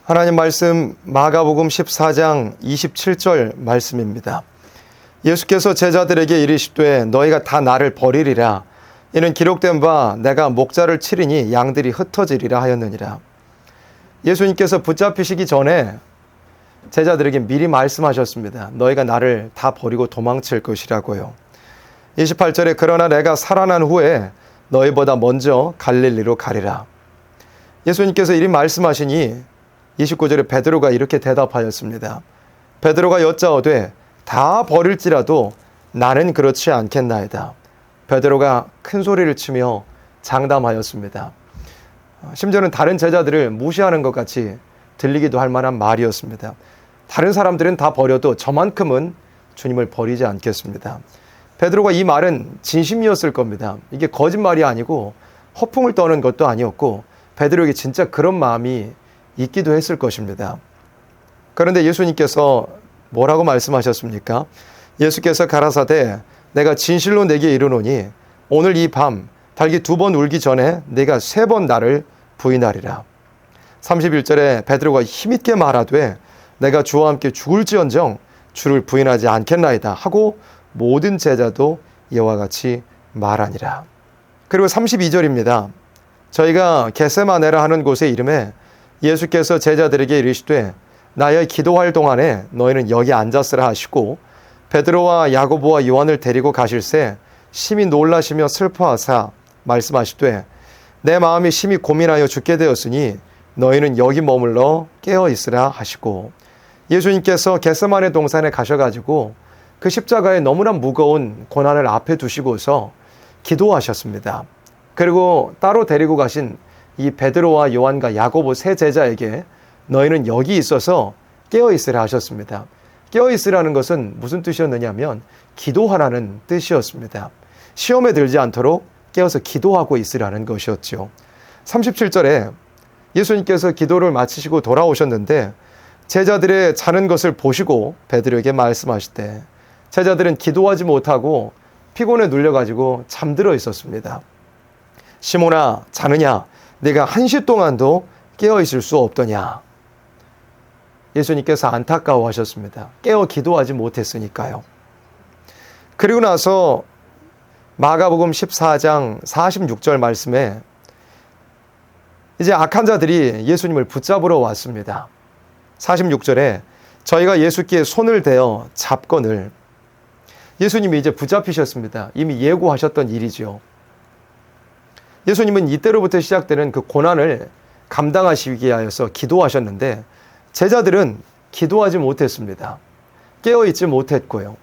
하나님 말씀 마가복음 14장 27절 말씀입니다. 예수께서 제자들에게 이르시되 너희가 다 나를 버리리라. 이는 기록된 바 내가 목자를 치리니 양들이 흩어지리라 하였느니라. 예수님께서 붙잡히시기 전에 제자들에게 미리 말씀하셨습니다. 너희가 나를 다 버리고 도망칠 것이라고요. 28절에 그러나 내가 살아난 후에 너희보다 먼저 갈릴리로 가리라. 예수님께서 이리 말씀하시니 29절에 베드로가 이렇게 대답하였습니다. 베드로가 여짜오되 다 버릴지라도 나는 그렇지 않겠나이다. 베드로가 큰 소리를 치며 장담하였습니다. 심지어는 다른 제자들을 무시하는 것 같이 들리기도 할 만한 말이었습니다. 다른 사람들은 다 버려도 저만큼은 주님을 버리지 않겠습니다. 베드로가 이 말은 진심이었을 겁니다. 이게 거짓말이 아니고 허풍을 떠는 것도 아니었고 베드로에게 진짜 그런 마음이 있기도 했을 것입니다. 그런데 예수님께서 뭐라고 말씀하셨습니까? 예수께서 가라사대 내가 진실로 내게 이르노니 오늘 이 밤 달기 2번 울기 전에 내가 3번 나를 부인하리라. 31절에 베드로가 힘있게 말하되 내가 주와 함께 죽을지언정 주를 부인하지 않겠나이다 하고 모든 제자도 이와 같이 말하니라. 그리고 32절입니다. 저희가 겟세마네라 하는 곳의 이름에 예수께서 제자들에게 이르시되 나의 기도할 동안에 너희는 여기 앉았으라 하시고 베드로와 야고보와 요한을 데리고 가실새 심히 놀라시며 슬퍼하사 말씀하시되 내 마음이 심히 고민하여 죽게 되었으니 너희는 여기 머물러 깨어 있으라 하시고 예수님께서 겟세마네 동산에 가셔가지고 그 십자가에 너무나 무거운 고난을 앞에 두시고서 기도하셨습니다. 그리고 따로 데리고 가신 이 베드로와 요한과 야고보 3 제자에게 너희는 여기 있어서 깨어있으라 하셨습니다. 깨어있으라는 것은 무슨 뜻이었느냐면 기도하라는 뜻이었습니다. 시험에 들지 않도록 깨어서 기도하고 있으라는 것이었죠. 37절에 예수님께서 기도를 마치시고 돌아오셨는데 제자들의 자는 것을 보시고 베드로에게 말씀하시되 제자들은 기도하지 못하고 피곤에 눌려가지고 잠들어 있었습니다. 시몬아 자느냐? 네가 1시 동안도 깨어있을 수 없더냐? 예수님께서 안타까워하셨습니다. 깨어 기도하지 못했으니까요. 그리고 나서 마가복음 14장 46절 말씀에 이제 악한 자들이 예수님을 붙잡으러 왔습니다. 46절에 저희가 예수께 손을 대어 잡거늘. 예수님이 이제 붙잡히셨습니다. 이미 예고하셨던 일이죠. 예수님은 이때로부터 시작되는 그 고난을 감당하시기 위하여서 기도하셨는데 제자들은 기도하지 못했습니다. 깨어있지 못했고요.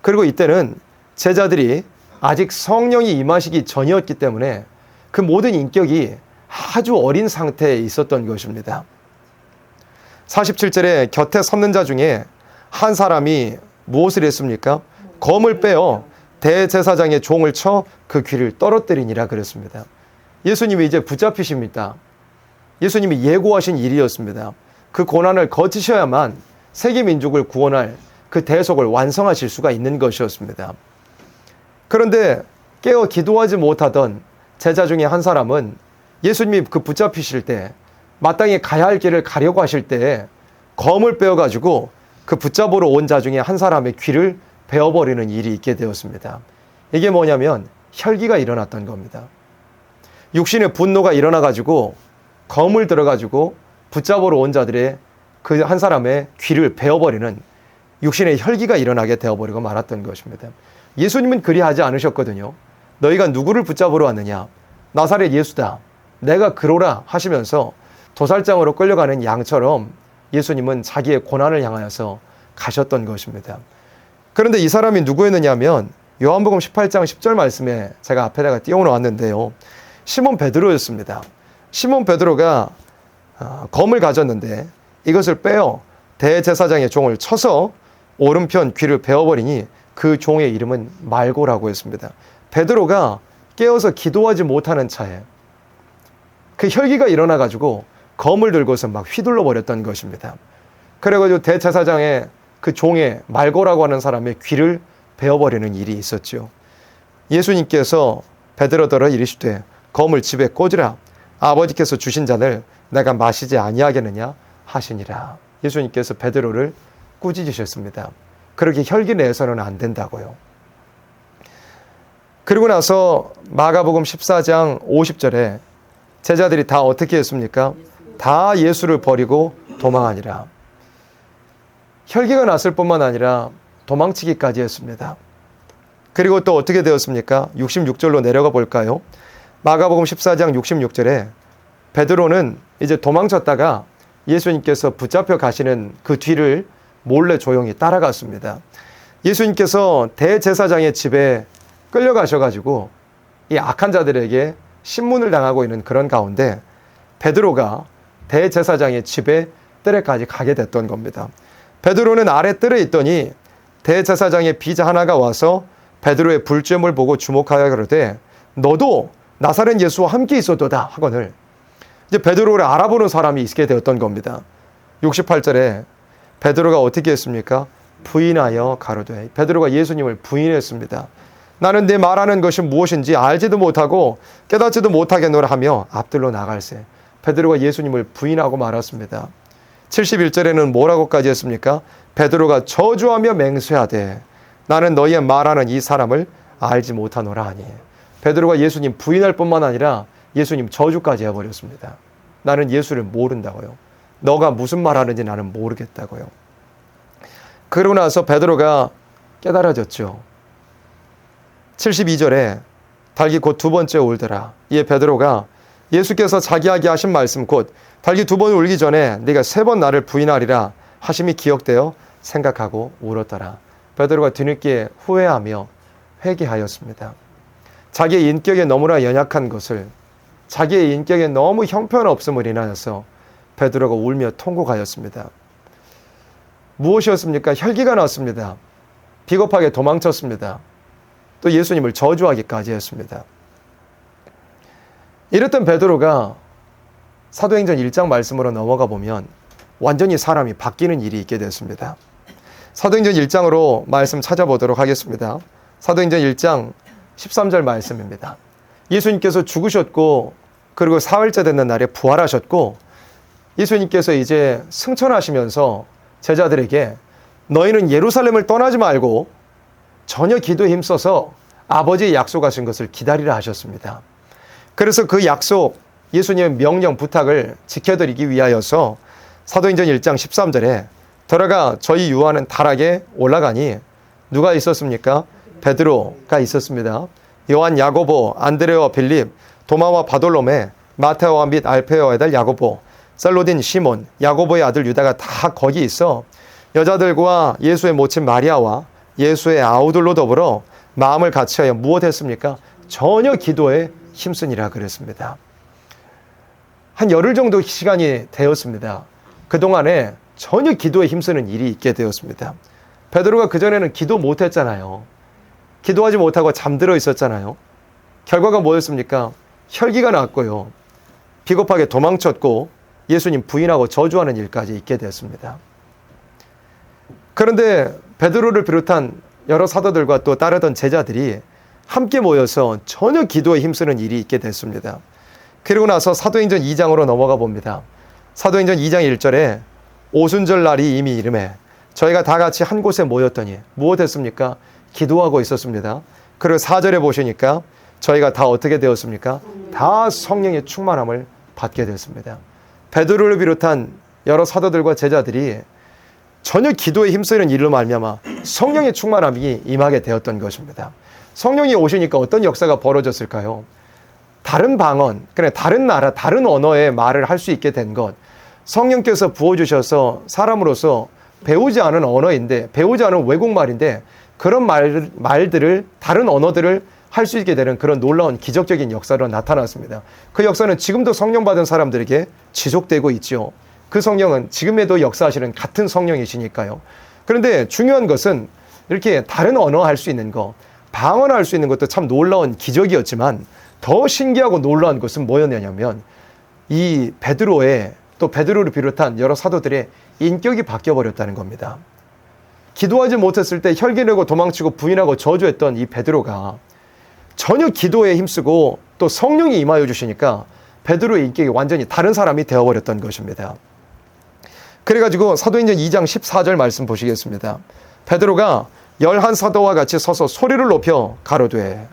그리고 이때는 제자들이 아직 성령이 임하시기 전이었기 때문에 그 모든 인격이 아주 어린 상태에 있었던 것입니다. 47절에 곁에 섰는 자 중에 한 사람이 무엇을 했습니까? 검을 빼어 대제사장의 종을 쳐 그 귀를 떨어뜨리니라 그랬습니다. 예수님이 이제 붙잡히십니다. 예수님이 예고하신 일이었습니다. 그 고난을 거치셔야만 세계 민족을 구원할 그 대속을 완성하실 수가 있는 것이었습니다. 그런데 깨어 기도하지 못하던 제자 중에 한 사람은 예수님이 그 붙잡히실 때 마땅히 가야 할 길을 가려고 하실 때 검을 빼어가지고 그 붙잡으러 온 자 중에 한 사람의 귀를 베어버리는 일이 있게 되었습니다. 이게 뭐냐면 혈기가 일어났던 겁니다. 육신의 분노가 일어나가지고 검을 들어가지고 붙잡으러 온 자들의 그 한 사람의 귀를 베어버리는 육신의 혈기가 일어나게 되어버리고 말았던 것입니다. 예수님은 그리하지 않으셨거든요. 너희가 누구를 붙잡으러 왔느냐? 나사렛 예수다. 내가 그러라 하시면서 도살장으로 끌려가는 양처럼 예수님은 자기의 고난을 향하여서 가셨던 것입니다. 그런데 이 사람이 누구였느냐면 요한복음 18장 10절 말씀에 제가 앞에다가 띄워놓았는데요. 시몬 베드로였습니다. 시몬 베드로가 검을 가졌는데 이것을 빼어 대제사장의 종을 쳐서 오른편 귀를 베어버리니 그 종의 이름은 말고라고 했습니다. 베드로가 깨어서 기도하지 못하는 차에 그 혈기가 일어나가지고 검을 들고서 막 휘둘러 버렸던 것입니다. 그래가지고 대제사장의 그 종의 말고라고 하는 사람의 귀를 베어버리는 일이 있었죠. 예수님께서 베드로더러 이르시되 검을 집에 꽂으라. 아버지께서 주신 잔을 내가 마시지 아니하겠느냐? 하시니라. 예수님께서 베드로를 꾸짖으셨습니다. 그렇게 혈기 내서는 안 된다고요. 그리고 나서 마가복음 14장 50절에 제자들이 다 어떻게 했습니까? 다 예수를 버리고 도망하니라. 혈기가 났을 뿐만 아니라 도망치기까지 했습니다. 그리고 또 어떻게 되었습니까? 66절로 내려가 볼까요? 마가복음 14장 66절에 베드로는 이제 도망쳤다가 예수님께서 붙잡혀 가시는 그 뒤를 몰래 조용히 따라갔습니다. 예수님께서 대제사장의 집에 끌려가셔가지고 이 악한 자들에게 신문을 당하고 있는 그런 가운데 베드로가 대제사장의 집에 뜰에까지 가게 됐던 겁니다. 베드로는 아래 뜰에 있더니 대제사장의 비자 하나가 와서 베드로의 불죄물 보고 주목하여 그러되 너도 나사렛 예수와 함께 있었도다 하거늘 이제 베드로를 알아보는 사람이 있게 되었던 겁니다. 68절에 베드로가 어떻게 했습니까? 부인하여 가로되. 베드로가 예수님을 부인했습니다. 나는 네 말하는 것이 무엇인지 알지도 못하고 깨닫지도 못하겠노라 하며 앞들로 나갈새. 베드로가 예수님을 부인하고 말았습니다. 71절에는 뭐라고까지 했습니까? 베드로가 저주하며 맹세하되 나는 너희의 말하는 이 사람을 알지 못하노라 하니. 베드로가 예수님 부인할 뿐만 아니라 예수님 저주까지 해버렸습니다. 나는 예수를 모른다고요. 너가 무슨 말하는지 나는 모르겠다고요. 그러고 나서 베드로가 깨달아졌죠. 72절에 달기 곧 두 번째 울더라. 이에 베드로가 예수께서 자기에게 하신 말씀 곧 달기 두 번 울기 전에 네가 세 번 나를 부인하리라 하심이 기억되어 생각하고 울었더라. 베드로가 뒤늦게 후회하며 회개하였습니다. 자기의 인격에 너무나 연약한 것을, 자기의 인격에 너무 형편없음을 인하여서 베드로가 울며 통곡하였습니다. 무엇이었습니까? 혈기가 났습니다. 비겁하게 도망쳤습니다. 또 예수님을 저주하기까지 했습니다. 이랬던 베드로가 사도행전 1장 말씀으로 넘어가 보면 완전히 사람이 바뀌는 일이 있게 됐습니다. 사도행전 1장으로 말씀 찾아보도록 하겠습니다. 사도행전 1장 13절 말씀입니다. 예수님께서 죽으셨고 그리고 사흘째 되는 날에 부활하셨고 예수님께서 이제 승천하시면서 제자들에게 너희는 예루살렘을 떠나지 말고 전혀 기도에 힘써서 아버지의 약속하신 것을 기다리라 하셨습니다. 그래서 그 약속, 예수님의 명령, 부탁을 지켜드리기 위하여서 사도행전 1장 13절에 들어가 저희 유아는 다락에 올라가니 누가 있었습니까? 베드로가 있었습니다. 요한, 야고보, 안드레와 빌립, 도마와 바돌로메, 마테오와 및 알페오의 아들 야고보, 살로딘 시몬, 야고보의 아들 유다가 다 거기 있어 여자들과 예수의 모친 마리아와 예수의 아우들로 더불어 마음을 같이하여 무엇했습니까? 전혀 기도에 힘쓰니라 그랬습니다. 한 열흘 정도 시간이 되었습니다. 그동안에 전혀 기도에 힘쓰는 일이 있게 되었습니다. 베드로가 그전에는 기도 못했잖아요. 기도하지 못하고 잠들어 있었잖아요. 결과가 뭐였습니까? 혈기가 났고요. 비겁하게 도망쳤고 예수님 부인하고 저주하는 일까지 있게 되었습니다. 그런데 베드로를 비롯한 여러 사도들과 또 따르던 제자들이 함께 모여서 전혀 기도에 힘쓰는 일이 있게 됐습니다. 그리고 나서 사도행전 2장으로 넘어가 봅니다. 사도행전 2장 1절에 오순절 날이 이미 이름에 저희가 다 같이 한 곳에 모였더니 무엇했습니까? 기도하고 있었습니다. 그리고 4절에 보시니까 저희가 다 어떻게 되었습니까? 다 성령의 충만함을 받게 됐습니다. 베드로를 비롯한 여러 사도들과 제자들이 전혀 기도에 힘쓰는 일로 말미암아 성령의 충만함이 임하게 되었던 것입니다. 성령이 오시니까 어떤 역사가 벌어졌을까요? 다른 방언, 그래 다른 나라, 다른 언어의 말을 할 수 있게 된 것, 성령께서 부어주셔서 사람으로서 배우지 않은 언어인데, 배우지 않은 외국말인데 그런 말들을, 다른 언어들을 할 수 있게 되는 그런 놀라운 기적적인 역사로 나타났습니다. 그 역사는 지금도 성령 받은 사람들에게 지속되고 있죠. 그 성령은 지금에도 역사하시는 같은 성령이시니까요. 그런데 중요한 것은 이렇게 다른 언어 할 수 있는 거, 방언 할 수 있는 것도 참 놀라운 기적이었지만 더 신기하고 놀라운 것은 뭐였냐면 이 베드로의, 또 베드로를 비롯한 여러 사도들의 인격이 바뀌어버렸다는 겁니다. 기도하지 못했을 때 혈기내고 도망치고 부인하고 저주했던 이 베드로가 전혀 기도에 힘쓰고 또 성령이 임하여 주시니까 베드로의 인격이 완전히 다른 사람이 되어버렸던 것입니다. 그래가지고 사도행전 2장 14절 말씀 보시겠습니다. 베드로가 11사도와 같이 서서 소리를 높여 가로되.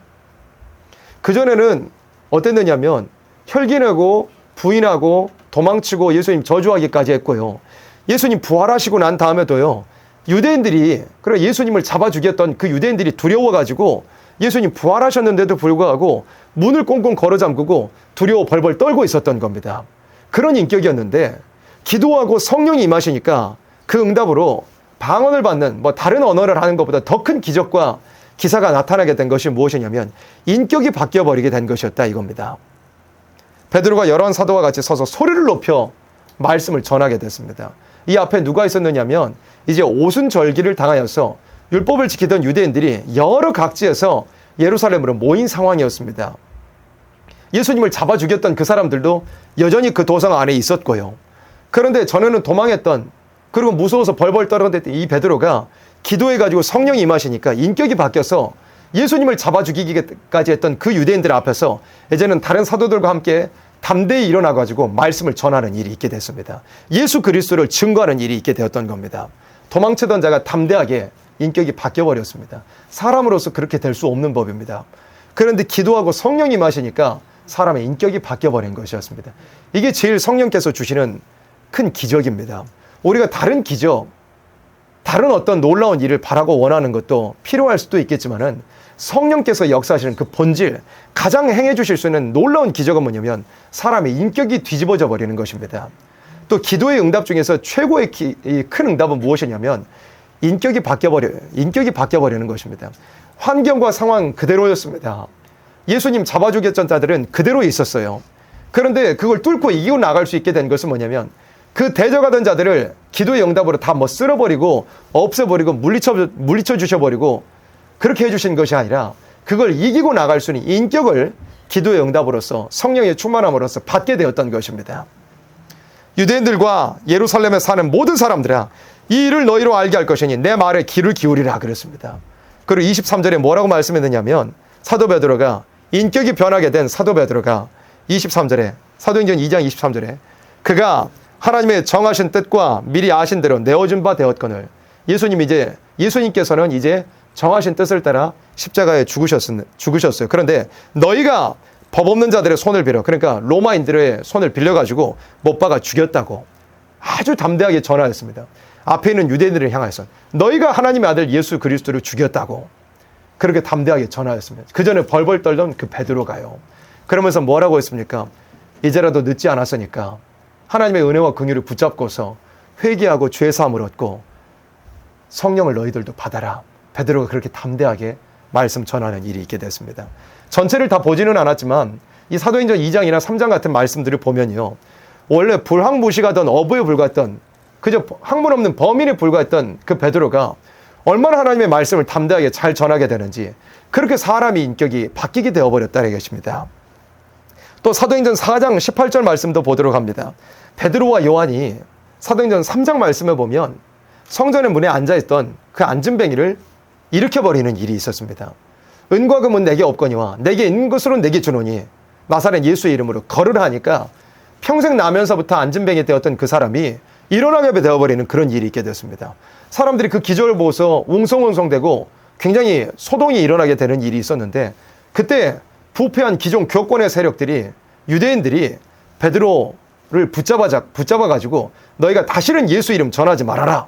그전에는 어땠느냐면 혈기내고 부인하고 도망치고 예수님 저주하기까지 했고요. 예수님 부활하시고 난 다음에도요, 유대인들이, 그리고 예수님을 잡아 죽였던 그 유대인들이 두려워가지고 예수님 부활하셨는데도 불구하고 문을 꽁꽁 걸어 잠그고 두려워 벌벌 떨고 있었던 겁니다. 그런 인격이었는데 기도하고 성령이 임하시니까 그 응답으로 방언을 받는, 다른 언어를 하는 것보다 더 큰 기적과 기사가 나타나게 된 것이 무엇이냐면 인격이 바뀌어버리게 된 것이었다 이겁니다. 베드로가 11사도와 같이 서서 소리를 높여 말씀을 전하게 됐습니다. 이 앞에 누가 있었느냐면 이제 오순절기를 당하여서 율법을 지키던 유대인들이 여러 각지에서 예루살렘으로 모인 상황이었습니다. 예수님을 잡아 죽였던 그 사람들도 여전히 그 도성 안에 있었고요. 그런데 전에는 도망했던, 그리고 무서워서 벌벌 떨었던 이 베드로가 기도해가지고 성령이 임하시니까 인격이 바뀌어서 예수님을 잡아 죽이기까지 했던 그 유대인들 앞에서 이제는 다른 사도들과 함께 담대히 일어나가지고 말씀을 전하는 일이 있게 됐습니다. 예수 그리스도를 증거하는 일이 있게 되었던 겁니다. 도망치던 자가 담대하게 인격이 바뀌어버렸습니다. 사람으로서 그렇게 될 수 없는 법입니다. 그런데 기도하고 성령이 임하시니까 사람의 인격이 바뀌어버린 것이었습니다. 이게 제일 성령께서 주시는 큰 기적입니다. 우리가 다른 기적, 다른 어떤 놀라운 일을 바라고 원하는 것도 필요할 수도 있겠지만은 성령께서 역사하시는 그 본질, 가장 행해 주실 수 있는 놀라운 기적은 뭐냐면 사람의 인격이 뒤집어져 버리는 것입니다. 또 기도의 응답 중에서 최고의 큰 응답은 무엇이냐면 인격이 바뀌어버리는 것입니다. 환경과 상황 그대로였습니다. 예수님 잡아 죽였던 자들은 그대로 있었어요. 그런데 그걸 뚫고 이기고 나갈 수 있게 된 것은 뭐냐면 그 대적하던 자들을 기도의 응답으로 다 쓸어버리고 없애버리고 물리쳐 주셔버리고 그렇게 해주신 것이 아니라 그걸 이기고 나갈 수 있는 인격을 기도의 응답으로서 성령의 충만함으로써 받게 되었던 것입니다. 유대인들과 예루살렘에 사는 모든 사람들아 이 일을 너희로 알게 할 것이니 내 말에 귀를 기울이라 그랬습니다. 그리고 23절에 뭐라고 말씀했느냐면 사도 베드로가 인격이 변하게 된 사도 베드로가 23절에 사도행전 2장 23절에 그가 하나님의 정하신 뜻과 미리 아신 대로 내어준 바 되었거늘 예수님께서는 이제 정하신 뜻을 따라 십자가에 죽으셨어요. 그런데 너희가 법 없는 자들의 손을 빌어, 그러니까 로마인들의 손을 빌려가지고 못 박아 죽였다고 아주 담대하게 전하였습니다. 앞에 있는 유대인들을 향해서 너희가 하나님의 아들 예수 그리스도를 죽였다고 그렇게 담대하게 전하였습니다. 그 전에 벌벌 떨던 그 베드로가요. 그러면서 뭐라고 했습니까? 이제라도 늦지 않았으니까 하나님의 은혜와 긍휼을 붙잡고서 회개하고 죄사함을 얻고 성령을 너희들도 받아라. 베드로가 그렇게 담대하게 말씀 전하는 일이 있게 됐습니다. 전체를 다 보지는 않았지만 이 사도행전 2장이나 3장 같은 말씀들을 보면요, 원래 불황무식하던 어부에 불과했던 그저 학문 없는 범인에 불과했던 그 베드로가 얼마나 하나님의 말씀을 담대하게 잘 전하게 되는지 그렇게 사람의 인격이 바뀌게 되어버렸다는 것입니다. 또 사도행전 4장 18절 말씀도 보도록 합니다. 베드로와 요한이 사도행전 3장 말씀에 보면 성전의 문에 앉아있던 그 앉은뱅이를 일으켜버리는 일이 있었습니다. 은과 금은 내게 없거니와 내게 있는 것으로 내게 주노니 나사렛 예수의 이름으로 걸으라 하니까 평생 나면서부터 앉은뱅이 되었던 그 사람이 일어나게 되어버리는 그런 일이 있게 됐습니다. 사람들이 그 기적을 보고서 웅성웅성대고 굉장히 소동이 일어나게 되는 일이 있었는데 그때 부패한 기존 교권의 세력들이 유대인들이 베드로를 붙잡아가지고 너희가 다시는 예수 이름 전하지 말아라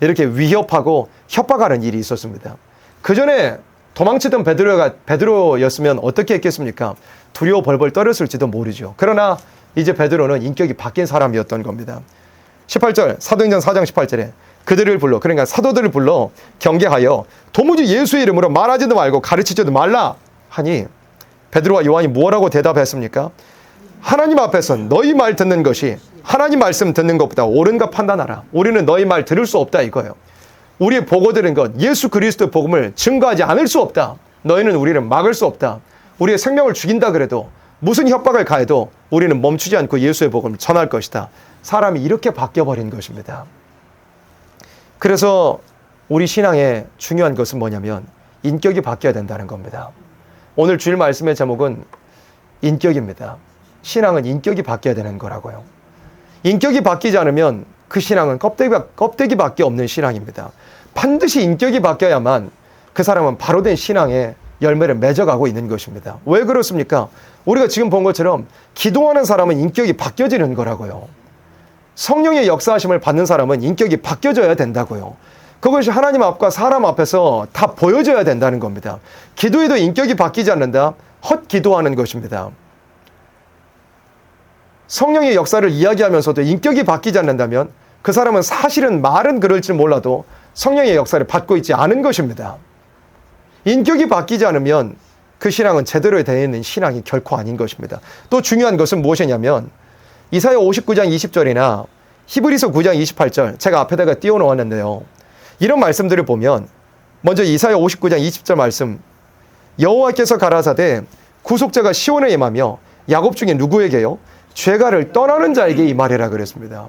이렇게 위협하고 협박하는 일이 있었습니다. 그 전에 도망치던 베드로였으면 어떻게 했겠습니까? 두려워 벌벌 떨었을지도 모르죠. 그러나 이제 베드로는 인격이 바뀐 사람이었던 겁니다. 18절 사도행전 4장 18절에 그들을 불러, 그러니까 사도들을 불러 경계하여 도무지 예수의 이름으로 말하지도 말고 가르치지도 말라 하니 베드로와 요한이 뭐라고 대답했습니까? 하나님 앞에서 너희 말 듣는 것이 하나님 말씀 듣는 것보다 옳은가 판단하라. 우리는 너희 말 들을 수 없다 이거예요. 우리의 보고 들은 것 예수 그리스도의 복음을 증거하지 않을 수 없다. 너희는 우리를 막을 수 없다. 우리의 생명을 죽인다 그래도 무슨 협박을 가해도 우리는 멈추지 않고 예수의 복음을 전할 것이다. 사람이 이렇게 바뀌어버린 것입니다. 그래서 우리 신앙의 중요한 것은 뭐냐면 인격이 바뀌어야 된다는 겁니다. 오늘 주일 말씀의 제목은 인격입니다. 신앙은 인격이 바뀌어야 되는 거라고요. 인격이 바뀌지 않으면 그 신앙은 껍데기밖에 없는 신앙입니다. 반드시 인격이 바뀌어야만 그 사람은 바로 된 신앙의 열매를 맺어가고 있는 것입니다. 왜 그렇습니까? 우리가 지금 본 것처럼 기도하는 사람은 인격이 바뀌어지는 거라고요. 성령의 역사하심을 받는 사람은 인격이 바뀌어져야 된다고요. 그것이 하나님 앞과 사람 앞에서 다 보여져야 된다는 겁니다. 기도에도 인격이 바뀌지 않는다? 헛 기도하는 것입니다. 성령의 역사를 이야기하면서도 인격이 바뀌지 않는다면 그 사람은 사실은 말은 그럴지 몰라도 성령의 역사를 받고 있지 않은 것입니다. 인격이 바뀌지 않으면 그 신앙은 제대로 되어 있는 신앙이 결코 아닌 것입니다. 또 중요한 것은 무엇이냐면 이사야 59장 20절이나 히브리서 9장 28절 제가 앞에다가 띄워놓았는데요. 이런 말씀들을 보면 먼저 이사야 59장 20절 말씀, 여호와께서 가라사대 구속자가 시온에 임하며 야곱 중에 누구에게요? 죄가를 떠나는 자에게 임하리라 그랬습니다.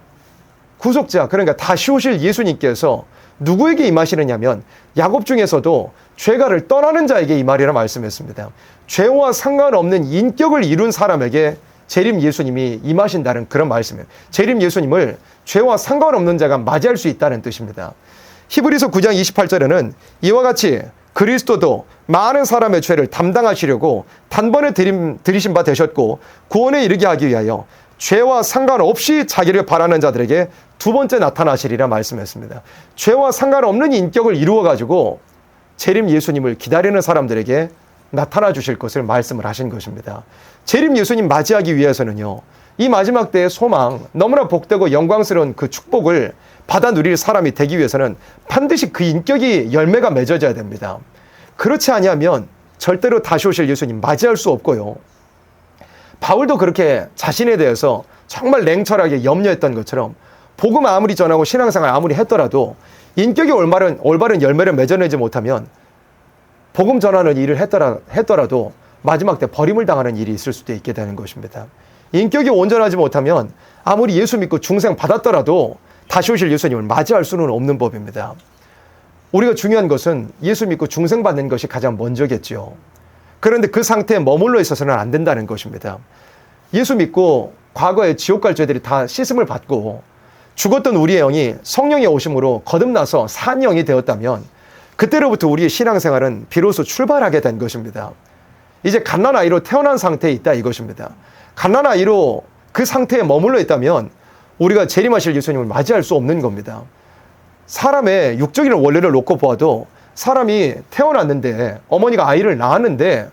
구속자, 그러니까 다시 오실 예수님께서 누구에게 임하시느냐면 야곱 중에서도 죄가를 떠나는 자에게 임하리라 말씀했습니다. 죄와 상관없는 인격을 이룬 사람에게 재림 예수님이 임하신다는 그런 말씀이에요. 재림 예수님을 죄와 상관없는 자가 맞이할 수 있다는 뜻입니다. 히브리서 9장 28절에는 이와 같이 그리스도도 많은 사람의 죄를 담당하시려고 단번에 들이신 바 되셨고 구원에 이르게 하기 위하여 죄와 상관없이 자기를 바라는 자들에게 두 번째 나타나시리라 말씀했습니다. 죄와 상관없는 인격을 이루어가지고 재림 예수님을 기다리는 사람들에게 나타나 주실 것을 말씀을 하신 것입니다. 재림 예수님 맞이하기 위해서는요, 이 마지막 때의 소망, 너무나 복되고 영광스러운 그 축복을 받아 누릴 사람이 되기 위해서는 반드시 그 인격이 열매가 맺어져야 됩니다. 그렇지 아니하면 절대로 다시 오실 예수님 맞이할 수 없고요. 바울도 그렇게 자신에 대해서 정말 냉철하게 염려했던 것처럼 복음 아무리 전하고 신앙생활 아무리 했더라도 인격이 올바른 열매를 맺어내지 못하면 복음 전하는 일을 했더라도 마지막 때 버림을 당하는 일이 있을 수도 있게 되는 것입니다. 인격이 온전하지 못하면 아무리 예수 믿고 중생 받았더라도 다시 오실 예수님을 맞이할 수는 없는 법입니다. 우리가 중요한 것은 예수 믿고 중생 받는 것이 가장 먼저겠죠. 그런데 그 상태에 머물러 있어서는 안 된다는 것입니다. 예수 믿고 과거에 지옥 갈 죄들이 다 씻음을 받고 죽었던 우리의 영이 성령의 오심으로 거듭나서 산 영이 되었다면 그때로부터 우리의 신앙생활은 비로소 출발하게 된 것입니다. 이제 갓난아이로 태어난 상태에 있다 이것입니다. 갓난아이로 그 상태에 머물러 있다면 우리가 재림하실 예수님을 맞이할 수 없는 겁니다. 사람의 육적인 원리를 놓고 보아도 사람이 태어났는데 어머니가 아이를 낳았는데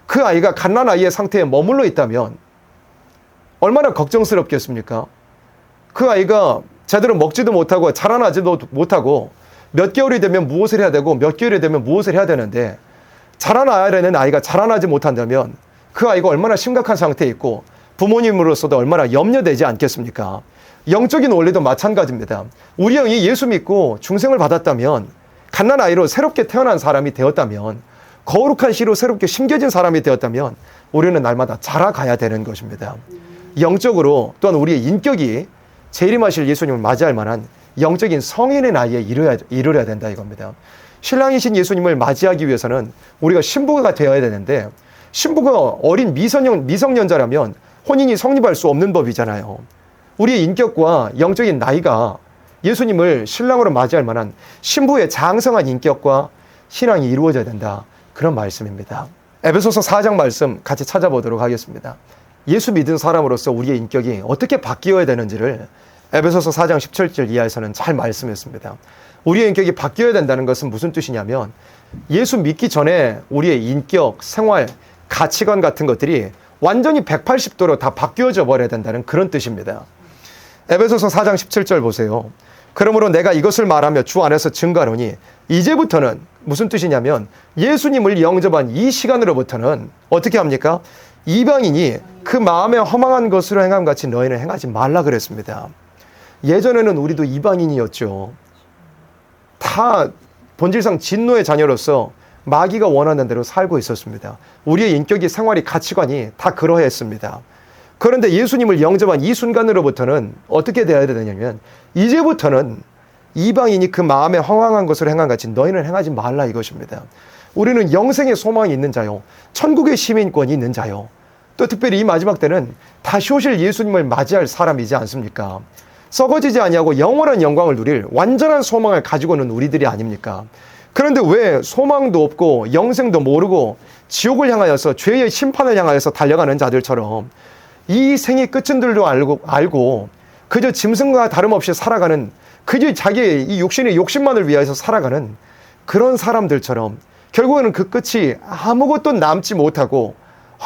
그 아이가 갓난아이의 상태에 머물러 있다면 얼마나 걱정스럽겠습니까? 그 아이가 제대로 먹지도 못하고 자라나지도 못하고 몇 개월이 되면 무엇을 해야 되고 몇 개월이 되면 무엇을 해야 되는데 자라나야 되는 아이가 자라나지 못한다면 그 아이가 얼마나 심각한 상태에 있고 부모님으로서도 얼마나 염려되지 않겠습니까? 영적인 원리도 마찬가지입니다. 우리 영이 예수 믿고 중생을 받았다면 갓난아이로 새롭게 태어난 사람이 되었다면 거룩한 씨로 새롭게 심겨진 사람이 되었다면 우리는 날마다 자라가야 되는 것입니다. 영적으로 또한 우리의 인격이 재림하실 예수님을 맞이할 만한 영적인 성인의 나이에 이르러야 된다 이겁니다. 신랑이신 예수님을 맞이하기 위해서는 우리가 신부가 되어야 되는데 신부가 어린 미성년자라면 혼인이 성립할 수 없는 법이잖아요. 우리의 인격과 영적인 나이가 예수님을 신랑으로 맞이할 만한 신부의 장성한 인격과 신앙이 이루어져야 된다. 그런 말씀입니다. 에베소서 4장 말씀 같이 찾아보도록 하겠습니다. 예수 믿은 사람으로서 우리의 인격이 어떻게 바뀌어야 되는지를 에베소서 4장 17절 이하에서는 잘 말씀했습니다. 우리의 인격이 바뀌어야 된다는 것은 무슨 뜻이냐면 예수 믿기 전에 우리의 인격, 생활, 가치관 같은 것들이 완전히 180도로 다 바뀌어져 버려야 된다는 그런 뜻입니다. 에베소서 4장 17절 보세요. 그러므로 내가 이것을 말하며 주 안에서 증거하노니 이제부터는 무슨 뜻이냐면 예수님을 영접한 이 시간으로부터는 어떻게 합니까? 이방인이 그 마음에 허망한 것으로 행함 같이 너희는 행하지 말라 그랬습니다. 예전에는 우리도 이방인이었죠. 다 본질상 진노의 자녀로서 마귀가 원하는 대로 살고 있었습니다. 우리의 인격이, 생활이, 가치관이 다 그러했습니다. 그런데 예수님을 영접한 이 순간으로부터는 어떻게 되어야 되냐면 이제부터는 이방인이 그 마음에 허망한 것을 행한 같이 너희는 행하지 말라 이것입니다. 우리는 영생의 소망이 있는 자요, 천국의 시민권이 있는 자요, 또 특별히 이 마지막 때는 다시 오실 예수님을 맞이할 사람이지 않습니까? 썩어지지 아니하고 영원한 영광을 누릴 완전한 소망을 가지고는 우리들이 아닙니까? 그런데 왜 소망도 없고 영생도 모르고 지옥을 향하여서 죄의 심판을 향하여서 달려가는 자들처럼 이 생이 끝인 줄도 알고 그저 짐승과 다름없이 살아가는, 그저 자기의 이 육신의 욕심만을 위해서 살아가는 그런 사람들처럼 결국에는 그 끝이 아무것도 남지 못하고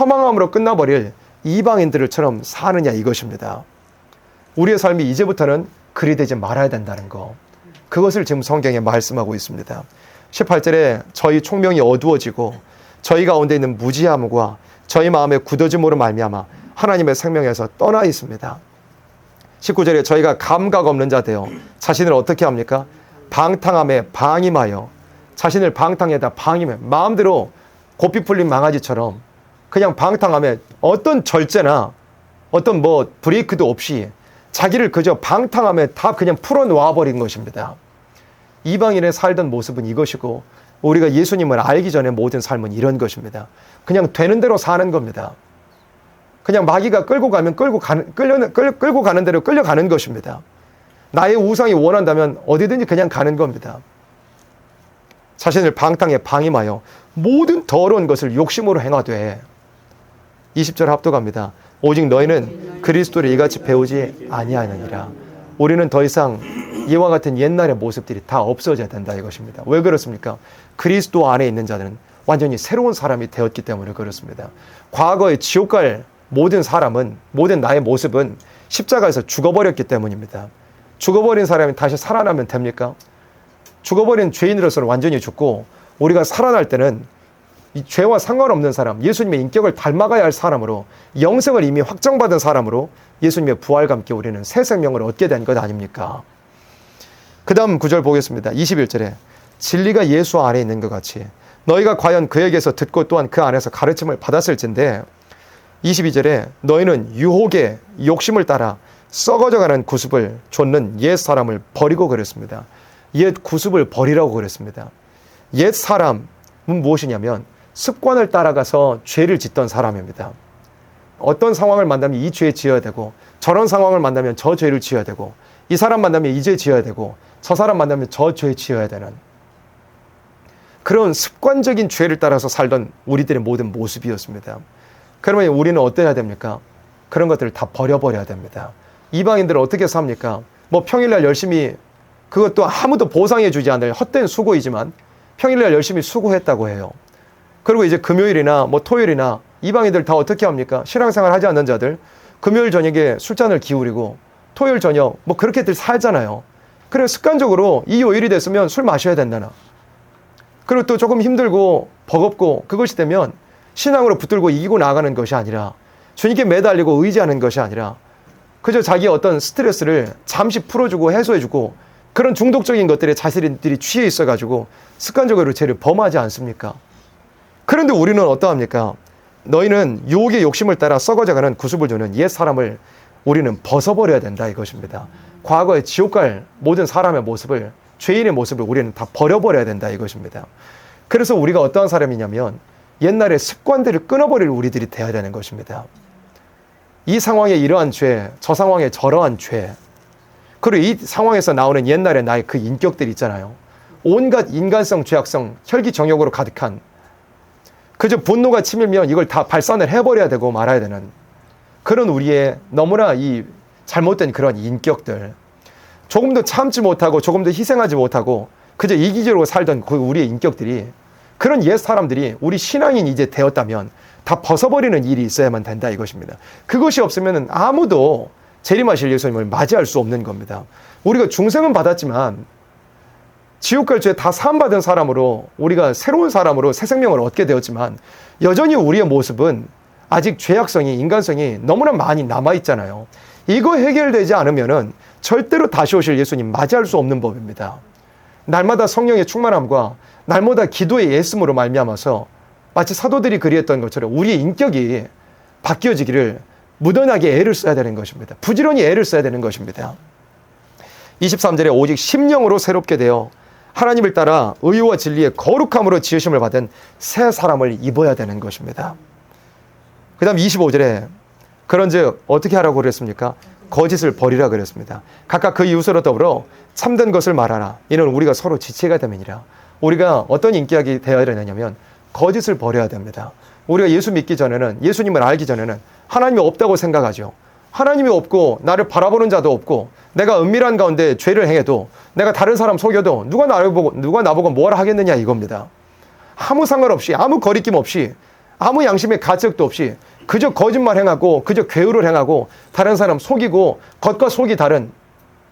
허망함으로 끝나버릴 이방인들처럼 사느냐 이것입니다. 우리의 삶이 이제부터는 그리 되지 말아야 된다는 거, 그것을 지금 성경에 말씀하고 있습니다. 18절에 저희 총명이 어두워지고 저희 가운데 있는 무지함과 저희 마음의 굳어짐으로 말미암아 하나님의 생명에서 떠나 있습니다. 19절에 저희가 감각 없는 자 되어 자신을 어떻게 합니까? 방탕함에 방임하여, 자신을 방탕에다 방임해, 마음대로 고삐 풀린 망아지처럼 그냥 방탕함에 어떤 절제나 어떤 브레이크도 없이 자기를 그저 방탕함에 다 그냥 풀어놓아 버린 것입니다. 이방인의 살던 모습은 이것이고 우리가 예수님을 알기 전에 모든 삶은 이런 것입니다. 그냥 되는 대로 사는 겁니다. 그냥 마귀가 끌고 가면 끌고 가는 대로 끌려가는 것입니다. 나의 우상이 원한다면 어디든지 그냥 가는 겁니다. 자신을 방탕에 방임하여 모든 더러운 것을 욕심으로 행하되, 20절 합독합니다. 오직 너희는 그리스도를 이같이 배우지 아니하느니라. 우리는 더 이상 이와 같은 옛날의 모습들이 다 없어져야 된다 이것입니다. 왜 그렇습니까? 그리스도 안에 있는 자들은 완전히 새로운 사람이 되었기 때문에 그렇습니다. 과거의 지옥 갈 모든 사람은, 모든 나의 모습은 십자가에서 죽어버렸기 때문입니다. 죽어버린 사람이 다시 살아나면 됩니까? 죽어버린 죄인으로서는 완전히 죽고, 우리가 살아날 때는 이 죄와 상관없는 사람, 예수님의 인격을 닮아가야 할 사람으로, 영생을 이미 확정받은 사람으로 예수님의 부활과 함께 우리는 새 생명을 얻게 된 것 아닙니까? 그 다음 9절 보겠습니다. 21절에 진리가 예수 안에 있는 것 같이 너희가 과연 그에게서 듣고 또한 그 안에서 가르침을 받았을진데, 22절에 너희는 유혹의 욕심을 따라 썩어져가는 구습을 좇는 옛 사람을 버리고 그랬습니다. 옛 구습을 버리라고 그랬습니다. 옛 사람은 무엇이냐면 습관을 따라가서 죄를 짓던 사람입니다. 어떤 상황을 만나면 이 죄 지어야 되고, 저런 상황을 만나면 저 죄를 지어야 되고, 이 사람 만나면 이 죄 지어야 되고, 저 사람 만나면 저 죄 지어야 되는 그런 습관적인 죄를 따라서 살던 우리들의 모든 모습이었습니다. 그러면 우리는 어때야 됩니까? 그런 것들을 다 버려버려야 됩니다. 이방인들은 어떻게 삽니까? 평일날 열심히, 그것도 아무도 보상해 주지 않을 헛된 수고이지만 평일날 열심히 수고했다고 해요. 그리고 이제 금요일이나 토요일이나 이방인들 다 어떻게 합니까? 신앙생활 하지 않는 자들 금요일 저녁에 술잔을 기울이고 토요일 저녁 그렇게들 살잖아요. 그래서 습관적으로 이 요일이 됐으면 술 마셔야 된다나, 그리고 또 조금 힘들고 버겁고 그것이 되면 신앙으로 붙들고 이기고 나가는 것이 아니라, 주님께 매달리고 의지하는 것이 아니라 그저 자기의 어떤 스트레스를 잠시 풀어주고 해소해주고 그런 중독적인 것들에 자신들이 취해 있어가지고 습관적으로 죄를 범하지 않습니까? 그런데 우리는 어떠합니까? 너희는 유혹의 욕심을 따라 썩어져가는 구습을 주는 옛 사람을 우리는 벗어버려야 된다 이것입니다. 과거에 지옥 갈 모든 사람의 모습을, 죄인의 모습을 우리는 다 버려버려야 된다 이것입니다. 그래서 우리가 어떠한 사람이냐면 옛날의 습관들을 끊어버릴 우리들이 돼야 되는 것입니다. 이 상황에 이러한 죄, 저 상황에 저러한 죄, 그리고 이 상황에서 나오는 옛날의 나의 그 인격들 있잖아요. 온갖 인간성, 죄악성, 혈기정욕으로 가득한, 그저 분노가 치밀면 이걸 다 발산을 해버려야 되고 말아야 되는 그런 우리의 너무나 이 잘못된 그런 인격들, 조금 더 참지 못하고 조금 더 희생하지 못하고 그저 이기적으로 살던 그 우리의 인격들이, 그런 옛 사람들이 우리 신앙인이 이제 되었다면 다 벗어버리는 일이 있어야만 된다 이것입니다. 그것이 없으면 아무도 재림하실 예수님을 맞이할 수 없는 겁니다. 우리가 중생은 받았지만 지옥 갈 죄 다 사함받은 사람으로 우리가 새로운 사람으로 새 생명을 얻게 되었지만 여전히 우리의 모습은 아직 죄악성이, 인간성이 너무나 많이 남아있잖아요. 이거 해결되지 않으면은 절대로 다시 오실 예수님 맞이할 수 없는 법입니다. 날마다 성령의 충만함과 날마다 기도의 예씀으로 말미암아서 마치 사도들이 그리했던 것처럼 우리의 인격이 바뀌어지기를 무던하게 애를 써야 되는 것입니다. 부지런히 애를 써야 되는 것입니다. 23절에 오직 심령으로 새롭게 되어 하나님을 따라 의와 진리의 거룩함으로 지으심을 받은 새 사람을 입어야 되는 것입니다. 그 다음 25절에 그런즉 어떻게 하라고 그랬습니까? 거짓을 버리라 그랬습니다. 각각 그 이웃으로 더불어 참된 것을 말하라. 이는 우리가 서로 지체가 됨이니라. 우리가 어떤 인격이 되어야 되냐면 거짓을 버려야 됩니다. 우리가 예수 믿기 전에는, 예수님을 알기 전에는 하나님이 없다고 생각하죠. 하나님이 없고 나를 바라보는 자도 없고 내가 은밀한 가운데 죄를 행해도 내가 다른 사람 속여도 누가 나보고 뭐라 하겠느냐 이겁니다. 아무 상관없이, 아무 거리낌 없이, 아무 양심의 가책도 없이 그저 거짓말 행하고 그저 괴우를 행하고 다른 사람 속이고 겉과 속이 다른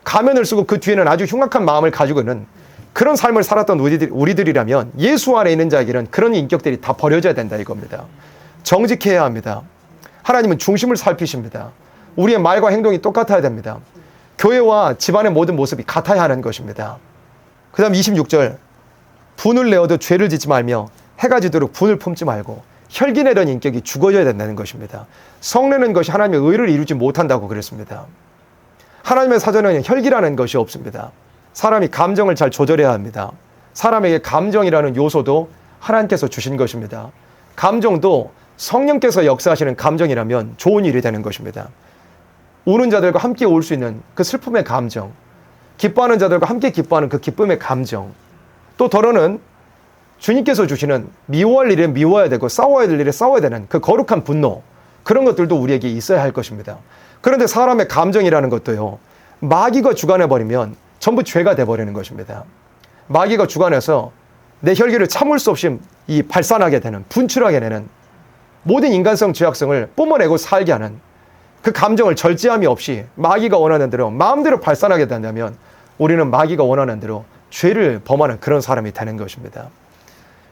가면을 쓰고 그 뒤에는 아주 흉악한 마음을 가지고 있는 그런 삶을 살았던 우리들이라면 예수 안에 있는 자에게는 그런 인격들이 다 버려져야 된다 이겁니다. 정직해야 합니다. 하나님은 중심을 살피십니다. 우리의 말과 행동이 똑같아야 됩니다. 교회와 집안의 모든 모습이 같아야 하는 것입니다. 그 다음 26절, 분을 내어도 죄를 짓지 말며 해가 지도록 분을 품지 말고 혈기내던 인격이 죽어져야 된다는 것입니다. 성내는 것이 하나님의 의를 이루지 못한다고 그랬습니다. 하나님의 사전에는 혈기라는 것이 없습니다. 사람이 감정을 잘 조절해야 합니다. 사람에게 감정이라는 요소도 하나님께서 주신 것입니다. 감정도 성령께서 역사하시는 감정이라면 좋은 일이 되는 것입니다. 우는 자들과 함께 울 수 있는 그 슬픔의 감정, 기뻐하는 자들과 함께 기뻐하는 그 기쁨의 감정, 또 더러는 주님께서 주시는 미워할 일에 미워해야 되고 싸워야 될 일에 싸워야 되는 그 거룩한 분노, 그런 것들도 우리에게 있어야 할 것입니다. 그런데 사람의 감정이라는 것도요, 마귀가 주관해버리면 전부 죄가 돼버리는 것입니다. 마귀가 주관해서 내 혈기를 참을 수 없이 발산하게 되는, 분출하게 되는 모든 인간성 죄악성을 뿜어내고 살게 하는 그 감정을 절제함이 없이 마귀가 원하는 대로 마음대로 발산하게 된다면 우리는 마귀가 원하는 대로 죄를 범하는 그런 사람이 되는 것입니다.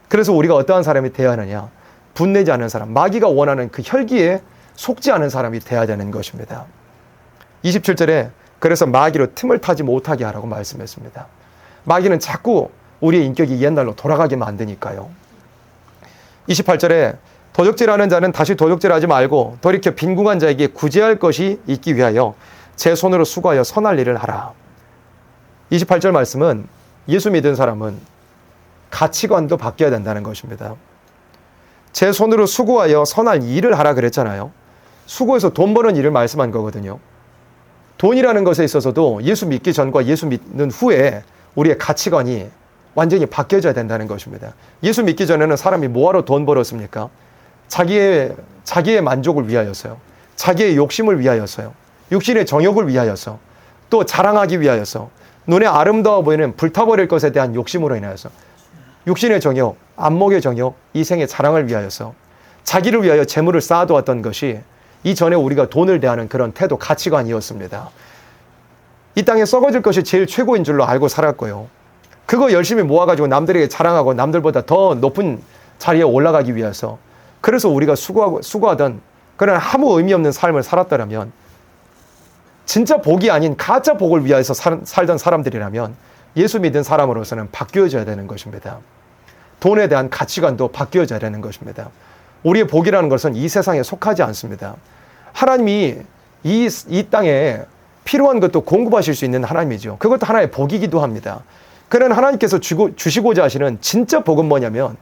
그래서 우리가 어떠한 사람이 되어야 하느냐? 분내지 않는 사람, 마귀가 원하는 그 혈기에 속지 않은 사람이 되어야 되는 것입니다. 27절에 그래서 마귀로 틈을 타지 못하게 하라고 말씀했습니다. 마귀는 자꾸 우리의 인격이 옛날로 돌아가게 만드니까요. 28절에 도적질하는 자는 다시 도적질하지 말고 돌이켜 빈궁한 자에게 구제할 것이 있기 위하여 제 손으로 수고하여 선할 일을 하라. 28절 말씀은 예수 믿은 사람은 가치관도 바뀌어야 된다는 것입니다. 제 손으로 수고하여 선할 일을 하라 그랬잖아요. 수고해서 돈 버는 일을 말씀한 거거든요. 돈이라는 것에 있어서도 예수 믿기 전과 예수 믿는 후에 우리의 가치관이 완전히 바뀌어져야 된다는 것입니다. 예수 믿기 전에는 사람이 뭐하러 돈 벌었습니까? 자기의 만족을 위하여서요. 자기의 욕심을 위하여서요. 육신의 정욕을 위하여서, 또 자랑하기 위하여서, 눈에 아름다워 보이는 불타버릴 것에 대한 욕심으로 인하여서, 육신의 정욕, 안목의 정욕, 이생의 자랑을 위하여서 자기를 위하여 재물을 쌓아두었던 것이 이전에 우리가 돈을 대하는 그런 태도, 가치관이었습니다. 이 땅에 썩어질 것이 제일 최고인 줄로 알고 살았고요. 그거 열심히 모아가지고 남들에게 자랑하고 남들보다 더 높은 자리에 올라가기 위해서, 그래서 우리가 수고하던 그런 아무 의미 없는 삶을 살았더라면, 진짜 복이 아닌 가짜 복을 위해서 살던 사람들이라면 예수 믿은 사람으로서는 바뀌어져야 되는 것입니다. 돈에 대한 가치관도 바뀌어져야 되는 것입니다. 우리의 복이라는 것은 이 세상에 속하지 않습니다. 하나님이 이 땅에 필요한 것도 공급하실 수 있는 하나님이죠. 그것도 하나의 복이기도 합니다. 그런 하나님께서 주시고자 하시는 진짜 복은 뭐냐면,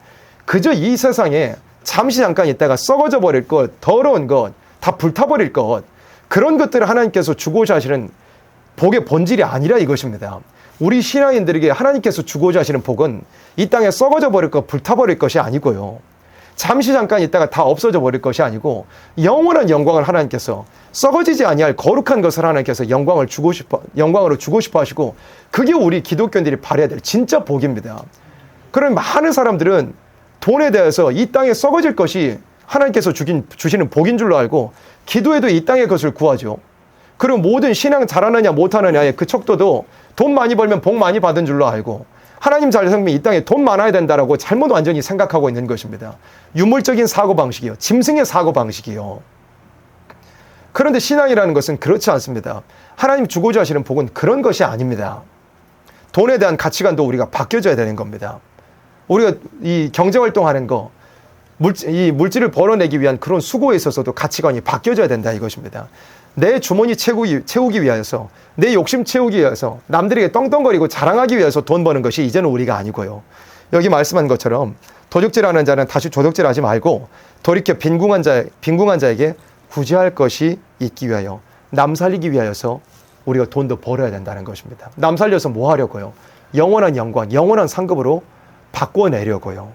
그저 이 세상에 잠시 잠깐 있다가 썩어져 버릴 것, 더러운 것, 다 불타버릴 것, 그런 것들을 하나님께서 주고자 하시는 복의 본질이 아니라 이것입니다. 우리 신앙인들에게 하나님께서 주고자 하시는 복은 이 땅에 썩어져 버릴 것, 불타버릴 것이 아니고요, 잠시 잠깐 있다가 다 없어져 버릴 것이 아니고, 영원한 영광을 하나님께서, 썩어지지 아니할 거룩한 것을 하나님께서 영광으로 주고 싶어 하시고, 그게 우리 기독교인들이 바라야 될 진짜 복입니다. 그런 많은 사람들은 돈에 대해서 이 땅에 썩어질 것이 하나님께서 주시는 복인 줄로 알고 기도에도 이 땅의 것을 구하죠. 그리고 모든 신앙 잘하느냐 못하느냐의 그 척도도 돈 많이 벌면 복 많이 받은 줄로 알고, 하나님 잘 섬기면 이 땅에 돈 많아야 된다라고 잘못 완전히 생각하고 있는 것입니다. 유물적인 사고방식이요, 짐승의 사고방식이요. 그런데 신앙이라는 것은 그렇지 않습니다. 하나님 주고자 하시는 복은 그런 것이 아닙니다. 돈에 대한 가치관도 우리가 바뀌어져야 되는 겁니다. 우리가 이 경제활동하는 거, 이 물질을 벌어내기 위한 그런 수고에 있어서도 가치관이 바뀌어져야 된다 이것입니다. 내 주머니 채우기 위해서, 내 욕심 채우기 위해서, 남들에게 떵떵거리고 자랑하기 위해서 돈 버는 것이 이제는 우리가 아니고요. 여기 말씀한 것처럼 도적질하는 자는 다시 도적질하지 말고 돌이켜 빈궁한 자에게 구제할 것이 있기 위하여 남 살리기 위하여서 우리가 돈도 벌어야 된다는 것입니다. 남 살려서 뭐 하려고요? 영원한 영광, 영원한 상급으로 바꿔내려고요.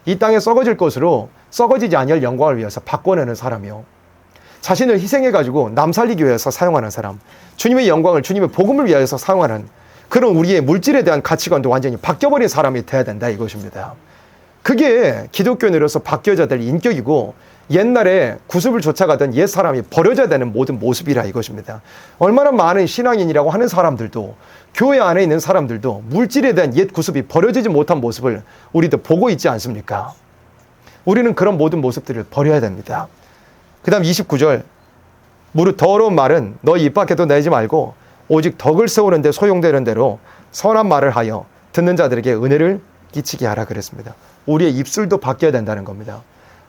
이 땅에 썩어질 것으로 썩어지지 아니할 영광을 위해서 바꿔내는 사람이요. 자신을 희생해가지고 남 살리기 위해서 사용하는 사람, 주님의 영광을, 주님의 복음을 위해서 사용하는 그런 우리의 물질에 대한 가치관도 완전히 바뀌어버린 사람이 돼야 된다 이것입니다. 그게 기독교인으로서 바뀌어져야 될 인격이고 옛날에 구습을 쫓아가던 옛 사람이 버려져야 되는 모든 모습이라 이것입니다. 얼마나 많은 신앙인이라고 하는 사람들도 교회 안에 있는 사람들도 물질에 대한 옛 구습이 버려지지 못한 모습을 우리도 보고 있지 않습니까? 우리는 그런 모든 모습들을 버려야 됩니다. 그 다음 29절 무릇 더러운 말은 너희 입 밖에도 내지 말고 오직 덕을 세우는 데 소용되는 대로 선한 말을 하여 듣는 자들에게 은혜를 끼치게 하라 그랬습니다. 우리의 입술도 바뀌어야 된다는 겁니다.